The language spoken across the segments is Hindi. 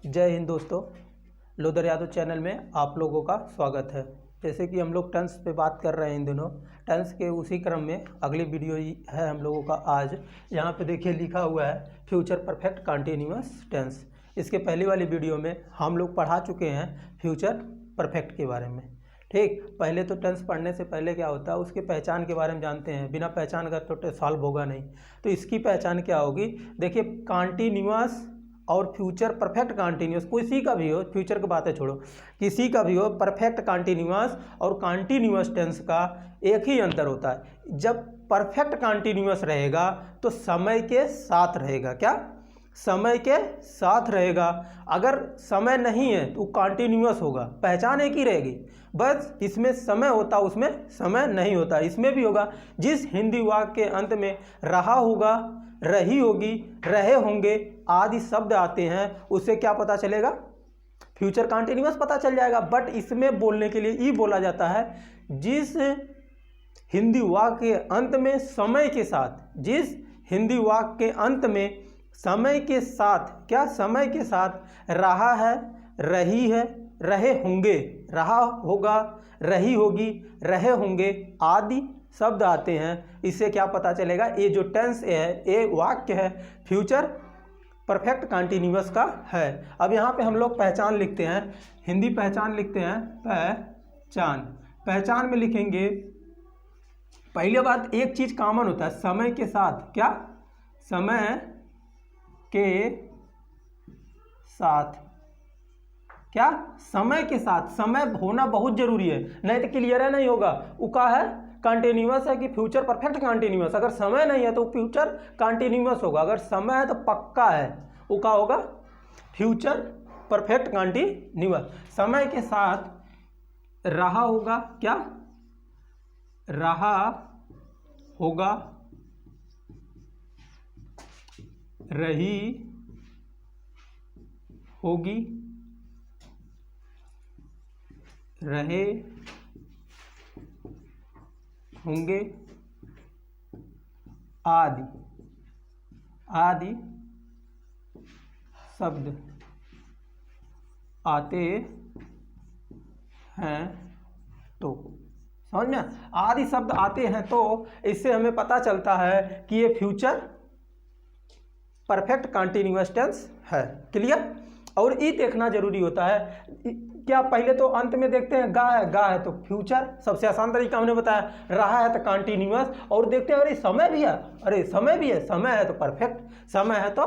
जय हिंद दोस्तों, लोधर यादव चैनल में आप लोगों का स्वागत है। जैसे कि हम लोग टेंस पे बात कर रहे हैं इन दिनों, टेंस के उसी क्रम में अगली वीडियो है हम लोगों का आज। यहाँ पे देखिए लिखा हुआ है फ्यूचर परफेक्ट कंटिन्यूअस टेंस। इसके पहली वाली वीडियो में हम लोग पढ़ा चुके हैं फ्यूचर परफेक्ट के बारे में। ठीक, पहले तो टेंस पढ़ने से पहले क्या होता है उसके पहचान के बारे में जानते हैं। बिना पहचान का तो सॉल्व होगा नहीं। तो इसकी पहचान क्या होगी, देखिए कंटिन्यूअस और फ्यूचर परफेक्ट कंटिन्यूअस, किसी का भी हो, फ्यूचर की बातें छोड़ो, किसी का भी हो, परफेक्ट कंटिन्यूअस और कंटिन्यूअस टेंस का एक ही अंतर होता है। जब परफेक्ट कंटिन्यूअस रहेगा तो समय के साथ रहेगा। क्या? समय के साथ रहेगा। अगर समय नहीं है तो कंटिन्यूअस होगा, पहचान एक ही रहेगी, बस इसमें समय होता उसमें समय नहीं होता। इसमें भी होगा, जिस हिंदी वाक्य के अंत में रहा होगा, रही होगी, रहे होंगे आदि शब्द आते हैं, उससे क्या पता चलेगा? फ्यूचर कंटिन्यूअस पता चल जाएगा। बट इसमें बोलने के लिए ई बोला जाता है, जिस हिंदी वाक्य के अंत में समय के साथ, जिस हिंदी वाक्य के अंत में समय के साथ, क्या समय के साथ रहा है, रही है, रहे होंगे, रहा होगा, रही होगी, रहे होंगे आदि शब्द आते हैं, इससे क्या पता चलेगा? ये जो टेंस है, ये वाक्य है, फ्यूचर परफेक्ट कंटिन्यूअस का है। अब यहाँ पे हम लोग पहचान लिखते हैं, हिंदी पहचान लिखते हैं। पहचान, पहचान में लिखेंगे पहली बात, एक चीज कॉमन होता है समय के साथ। क्या? समय के साथ। क्या? समय के साथ। समय होना बहुत जरूरी है, नहीं तो क्लियर नहीं होगा। वो का है कंटिन्यूअस है कि फ्यूचर परफेक्ट कंटिन्यूअस। अगर समय नहीं है तो फ्यूचर कंटिन्यूअस होगा, अगर समय है तो पक्का है, वो का होगा फ्यूचर परफेक्ट कंटिन्यूअस। समय के साथ रहा होगा, क्या? रहा होगा, रही होगी, रहे होंगे आदि आदि शब्द आते हैं। तो समझ में? आदि शब्द आते हैं तो इससे हमें पता चलता है कि ये फ्यूचर परफेक्ट कंटिन्यूअस टेंस है। क्लियर? और ई देखना जरूरी होता है। क्या पहले तो अंत में देखते हैं गा है, गा है तो फ्यूचर, सबसे आसान तरीका हमने बताया। रहा है तो कंटिन्यूअस, और देखते हैं अरे समय भी है, अरे समय भी है, समय है तो परफेक्ट, समय है तो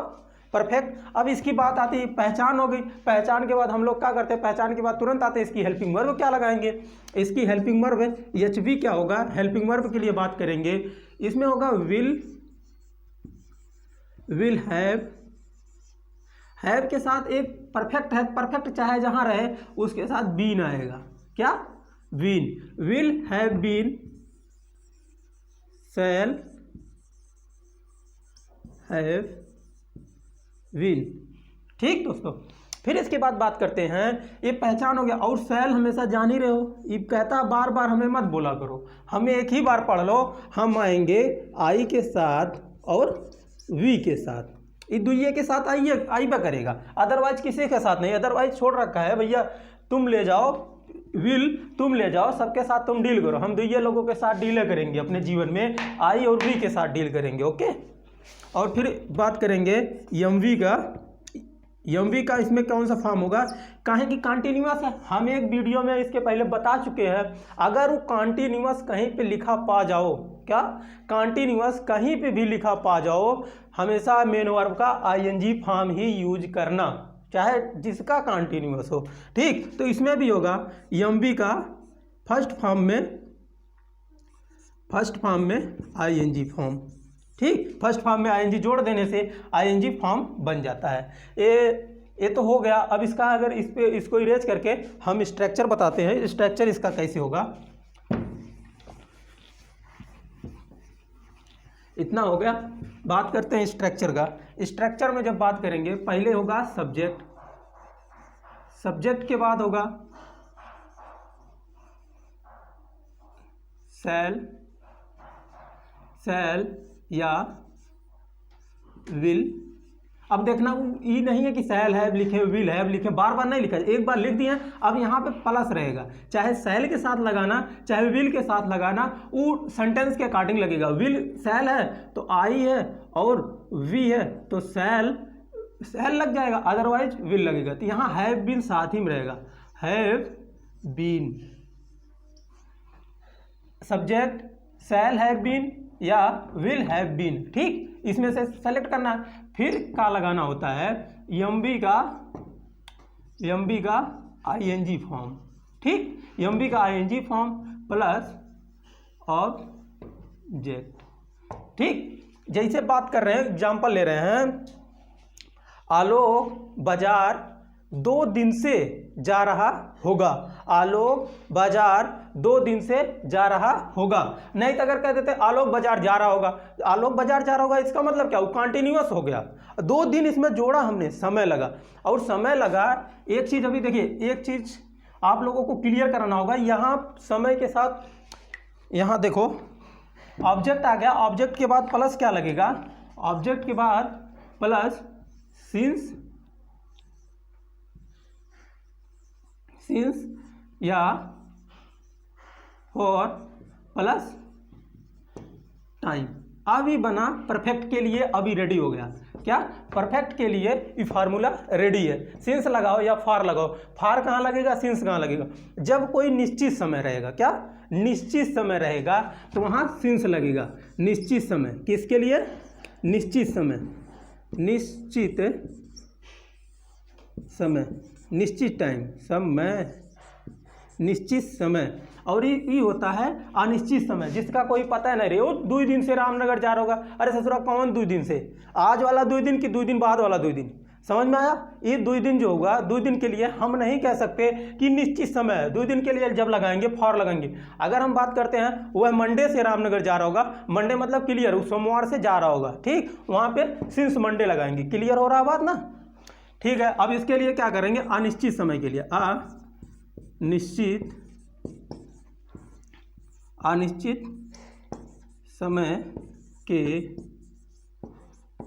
परफेक्ट। अब इसकी बात आती है, पहचान हो गई। पहचान के बाद हम लोग क्या करते हैं? पहचान के बाद तुरंत आते हैं इसकी हेल्पिंग वर्ब क्या लगाएंगे? इसकी हेल्पिंग वर्ब एच वी क्या होगा? हेल्पिंग वर्ब के लिए बात करेंगे, इसमें होगा विल हैव के साथ एक परफेक्ट है, परफेक्ट चाहे जहां रहे उसके साथ बीन आएगा। क्या? Been. Will have been, shall have been. ठीक दोस्तों, फिर इसके बाद बात करते हैं, ये पहचान हो गया। और शैल हमेशा जान ही रहे हो, ये कहता बार बार हमें मत बोला करो, हमें एक ही बार पढ़ लो। हम आएंगे आई के साथ और वी के साथ, ये दुइये के साथ आई बा करेगा, अदरवाइज किसी के साथ नहीं। अदरवाइज छोड़ रखा है भैया, तुम ले जाओ विल, तुम ले जाओ, सबके साथ तुम डील करो। हम दुइये लोगों के साथ डील करेंगे अपने जीवन में, आई और वी के साथ डील करेंगे। ओके, और फिर बात करेंगे यमवी का। यमवी का इसमें कौन सा फॉर्म होगा? काहे कि कंटिन्यूअस है, हम एक वीडियो में इसके पहले बता चुके हैं। अगर वो कंटिन्यूअस कहीं पे लिखा पा जाओ, क्या? कंटिन्यूअस कहीं पे भी लिखा पा जाओ, हमेशा मेन वर्ब का आईएनजी फॉर्म ही यूज करना, चाहे जिसका कंटिन्यूअस हो। ठीक, तो इसमें भी होगा यमवी का फर्स्ट फॉर्म में आईएनजी फॉर्म। ठीक, फर्स्ट फॉर्म में आईएनजी जोड़ देने से आईएनजी फॉर्म बन जाता है। ये तो हो गया। अब इसका अगर इसको इरेज करके हम स्ट्रक्चर बताते हैं, स्ट्रक्चर इसका कैसे होगा। इतना हो गया, बात करते हैं स्ट्रक्चर का। स्ट्रक्चर में जब बात करेंगे, पहले होगा सब्जेक्ट, सब्जेक्ट के बाद होगा शैल या विल, अब देखना ई नहीं है कि शैल हैव लिखे, विल हैव लिखे, बार बार नहीं लिखा, एक बार लिख दिए। अब यहाँ पे प्लस रहेगा, चाहे शैल के साथ लगाना चाहे विल के साथ लगाना, वो सेंटेंस के अकॉर्डिंग लगेगा। विल शैल है तो आई है, और वी है तो शैल लग जाएगा, अदरवाइज विल लगेगा। तो यहाँ हैव बीन साथ ही में रहेगा, have been subject, shall have been या विल हैव बीन, ठीक, इसमें से सेलेक्ट करना है। फिर का लगाना होता है एमबी का आईएनजी फॉर्म, ठीक, एमबी का आईएनजी फॉर्म प्लस ऑब्जेक्ट, ठीक। जैसे बात कर रहे हैं, एग्जाम्पल ले रहे हैं, आलोक बाजार 2 दिन से जा रहा होगा, आलोक बाजार 2 दिन से जा रहा होगा। नहीं तो अगर कह देते आलोक बाजार जा रहा होगा, आलोक बाजार जा रहा होगा, इसका मतलब क्या, वो कंटिन्यूअस हो गया। 2 दिन इसमें जोड़ा हमने, समय लगा, और समय लगा। एक चीज अभी देखिए, एक चीज आप लोगों को क्लियर कराना होगा, यहाँ समय के साथ, यहाँ देखो ऑब्जेक्ट आ गया, ऑब्जेक्ट के बाद प्लस क्या लगेगा, ऑब्जेक्ट के बाद प्लस सिंस या फॉर प्लस टाइम। अभी बना परफेक्ट के लिए, अभी रेडी हो गया। क्या, परफेक्ट के लिए ये फार्मूला रेडी है। सिंस लगाओ या फॉर लगाओ, फॉर कहाँ लगेगा, सिंस कहाँ लगेगा। जब कोई निश्चित समय रहेगा, क्या निश्चित समय रहेगा, तो वहाँ सिंस लगेगा। निश्चित समय किसके लिए, निश्चित समय, निश्चित समय, निश्चित टाइम, समय, निश्चित समय। और ये होता है अनिश्चित समय, जिसका कोई पता नहीं रहे। वो 2 दिन से रामनगर जा रहा होगा, अरे ससुरा कौन 2 दिन से, आज वाला 2 दिन कि 2 दिन बाद वाला 2 दिन, समझ में आया। ये 2 दिन जो होगा, 2 दिन के लिए हम नहीं कह सकते कि निश्चित समय है। 2 दिन के लिए जब लगाएंगे फॉर लगाएंगे। अगर हम बात करते हैं वह मंडे से रामनगर जा रहा होगा, मंडे मतलब क्लियर, सोमवार से जा रहा होगा, ठीक, वहाँ पे सिंस मंडे लगाएंगे। क्लियर हो रहा बात ना, ठीक है। अब इसके लिए क्या करेंगे, अनिश्चित समय के लिए अनिश्चित समय के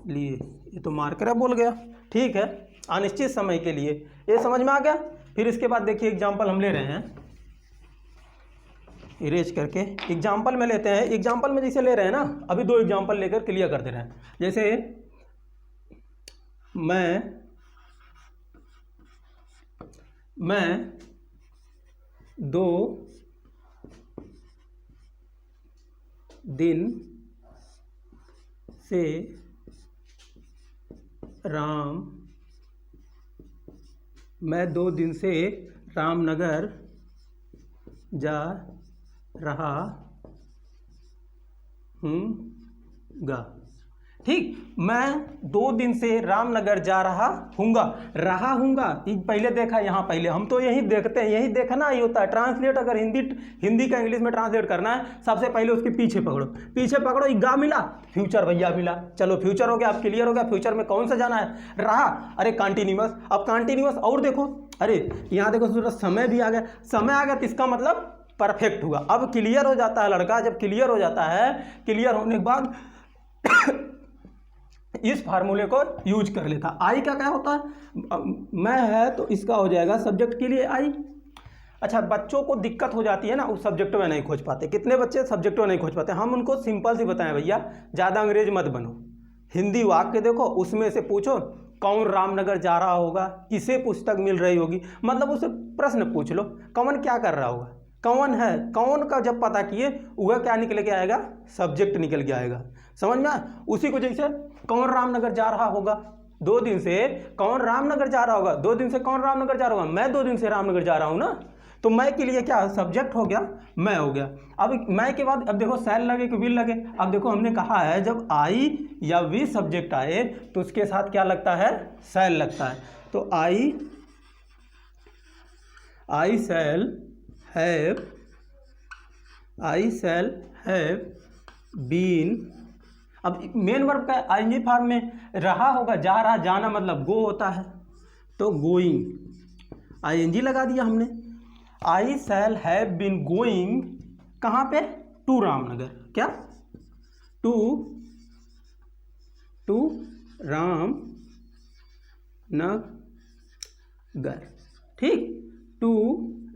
लिए, ये तो मार्कर बोल गया, ठीक है, अनिश्चित समय के लिए, ये समझ में आ गया। फिर इसके बाद देखिए एग्जाम्पल हम ले रहे हैं, इरेज करके एग्जाम्पल में लेते हैं। एग्जाम्पल में जैसे ले रहे हैं ना, अभी 2 एग्जाम्पल लेकर क्लियर कर दे रहे हैं। जैसे मैं 2 दिन से रामनगर जा रहा हूँगा, ठीक। मैं 2 दिन से रामनगर जा रहा हूँगा, पहले देखा, यहाँ पहले हम तो यही देखते हैं, यही देखना ही होता है। ट्रांसलेट अगर हिंदी का इंग्लिश में ट्रांसलेट करना है, सबसे पहले उसके पीछे पकड़ो, गा मिला, फ्यूचर भैया मिला, चलो फ्यूचर हो गया, अब क्लियर हो गया। फ्यूचर में कौन सा जाना है, रहा, अरे कंटिन्यूअस, अब कंटिन्यूअस। और देखो, अरे यहाँ देखो समय भी आ गया, समय आ गया तो इसका मतलब परफेक्ट हुआ। अब क्लियर हो जाता है लड़का, जब क्लियर हो जाता है, क्लियर होने के बाद इस फार्मूले को यूज कर लेता। आई का क्या होता है, मैं है तो इसका हो जाएगा सब्जेक्ट के लिए आई। अच्छा, बच्चों को दिक्कत हो जाती है ना, उस सब्जेक्ट में नहीं खोज पाते। कितने बच्चे सब्जेक्ट में नहीं खोज पाते, हम उनको सिंपल सी बताएं, भैया ज़्यादा अंग्रेज मत बनो, हिंदी वाक्य देखो, उसमें से पूछो कौन रामनगर जा रहा होगा, किसे पुस्तक मिल रही होगी, मतलब उससे प्रश्न पूछ लो, कौन क्या कर रहा होगा, कौन है, कौन का जब पता किए वह क्या निकल के आएगा, सब्जेक्ट निकल के आएगा। समझ में आए। उसी को जैसे कौन रामनगर जा रहा होगा, 2 दिन से कौन रामनगर जा रहा होगा, 2 दिन से कौन रामनगर जा रहा होगा, मैं 2 दिन से रामनगर जा रहा हूँ ना, तो मैं के लिए क्या सब्जेक्ट हो गया, मैं हो गया। अब मैं के बाद अब देखो शैल लगे कि विल लगे। अब देखो हमने कहा है जब आई या वी सब्जेक्ट आए तो उसके साथ क्या लगता है, शैल लगता है। तो आई शैल हैव बीन। अब मेन वर्ब का आईएनजी फॉर्म में रहा होगा, जा रहा, जाना मतलब गो होता है, तो गोइंग आईएनजी लगा दिया हमने। आई शैल हैव बीन गोइंग कहाँ पे, टू रामनगर, क्या टू रामनगर, नगर, ठीक, टू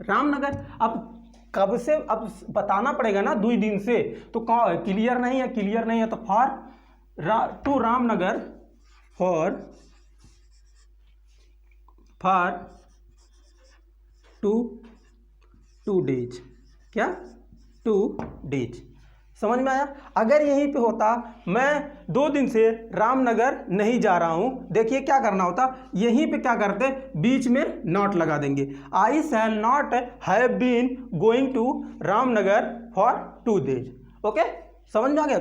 रामनगर। अब कब से, अब बताना पड़ेगा ना 2 दिन से, तो क्लियर नहीं है, क्लियर नहीं है तो टू रामनगर फॉर 2 डेज, क्या 2 डेज, समझ में आया। अगर यहीं पे होता मैं 2 दिन से रामनगर नहीं जा रहा हूं, देखिए क्या करना होता, यहीं पे क्या करते, बीच में नॉट लगा देंगे, I shall not have been going to Ramnagar for 2 days. Okay, समझ में आ गया।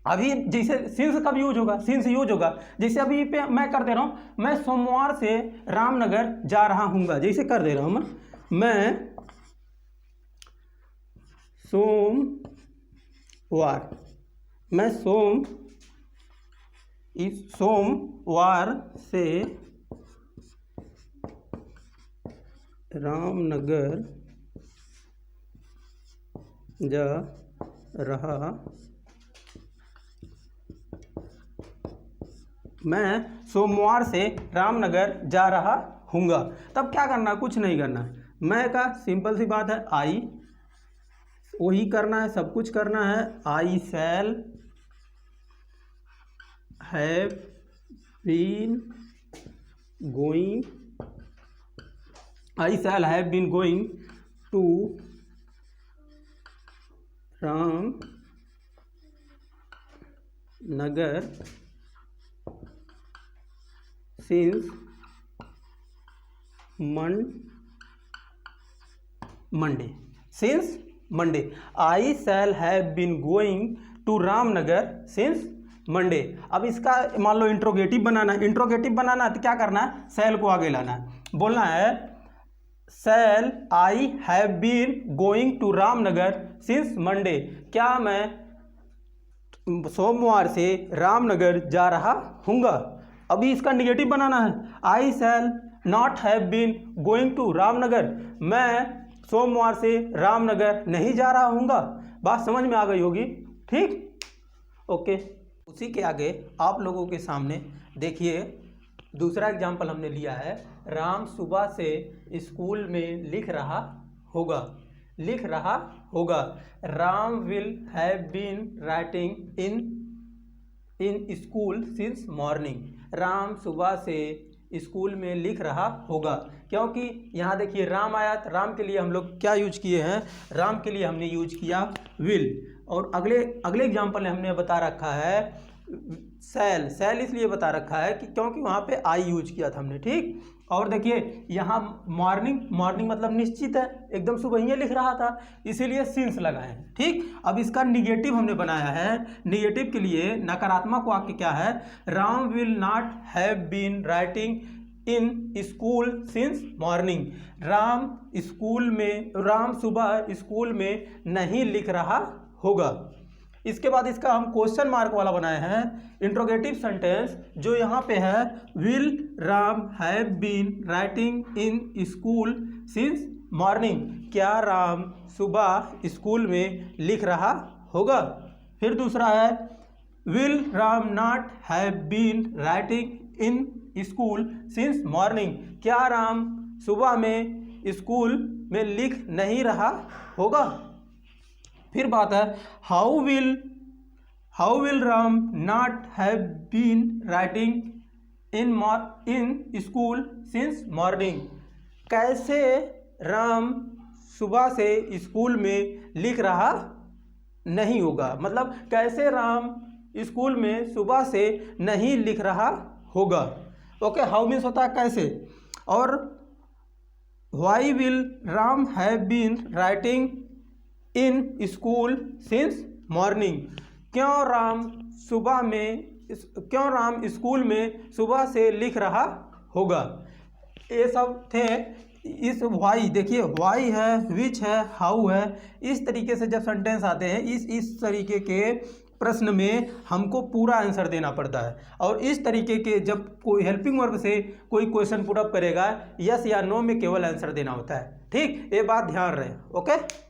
अभी जैसे सिंस कब यूज होगा, सिंस यूज होगा, जैसे अभी पे मैं कर दे रहा हूं, मैं सोमवार से रामनगर जा रहा हूँगा, जैसे कर दे रहा हूं मैं सोमवार से रामनगर जा रहा, मैं सोमवार से रामनगर जा रहा हूँगा। तब क्या करना, कुछ नहीं करना, मैं का सिंपल सी बात है, आई वही करना है, सब कुछ करना है, I shall have been going to Ramnagar since Monday, I shall have been going to Ramnagar since Monday. अब इसका मान लो इंट्रोगेटिव बनाना है, तो क्या करना है, शैल को आगे लाना है, बोलना है shall I have been going to Ramnagar since Monday, क्या मैं सोमवार से रामनगर जा रहा हूँगा। अभी इसका निगेटिव बनाना है, I shall not have been going to Ramnagar, मैं सोमवार से रामनगर नहीं जा रहा हूँगा। बात समझ में आ गई होगी, ठीक, ओके। उसी के आगे आप लोगों के सामने देखिए दूसरा एग्जाम्पल हमने लिया है, राम सुबह से स्कूल में लिख रहा होगा, Ram will have been writing in school since morning, Ram सुबह से स्कूल में लिख रहा होगा, क्योंकि यहाँ देखिए राम आया, तो राम के लिए हम लोग क्या यूज किए हैं, राम के लिए हमने यूज किया विल, और अगले एग्जाम्पल में हमने बता रखा है शैल इसलिए बता रखा है कि क्योंकि वहाँ पे आई यूज किया था हमने, ठीक। और देखिए यहाँ मॉर्निंग मतलब निश्चित है, एकदम सुबह ही लिख रहा था, इसीलिए सिंस लगाए हैं, ठीक। अब इसका निगेटिव हमने बनाया है, निगेटिव के लिए नकारात्मक वाक्य क्या है, Ram will not have been writing in school since morning, Ram सुबह स्कूल में नहीं लिख रहा होगा। इसके बाद इसका हम क्वेश्चन मार्क वाला बनाए हैं, इंट्रोगेटिव सेंटेंस जो यहाँ पे है, will Ram have been writing in school since morning, क्या राम सुबह स्कूल में लिख रहा होगा। फिर दूसरा है, will Ram not have been writing in school since morning, क्या राम सुबह में स्कूल में लिख नहीं रहा होगा। फिर बात है, how will Ram not have been writing in school since morning, कैसे राम सुबह से स्कूल में लिख रहा नहीं होगा, मतलब कैसे राम स्कूल में सुबह से नहीं लिख रहा होगा। ओके, हाउ मीन्स होता है कैसे, और why will Ram have been writing in school since morning, क्यों राम स्कूल में सुबह से लिख रहा होगा। ये सब थे। इस वाई देखिए, वाई है, विच है, हाउ है, इस तरीके से जब सेंटेंस आते हैं इस तरीके के प्रश्न में हमको पूरा आंसर देना पड़ता है। और इस तरीके के जब कोई हेल्पिंग वर्ब से कोई क्वेश्चन पुट अप करेगा, यस या नो में केवल आंसर देना होता है, ठीक। ये बात ध्यान रहे, ओके।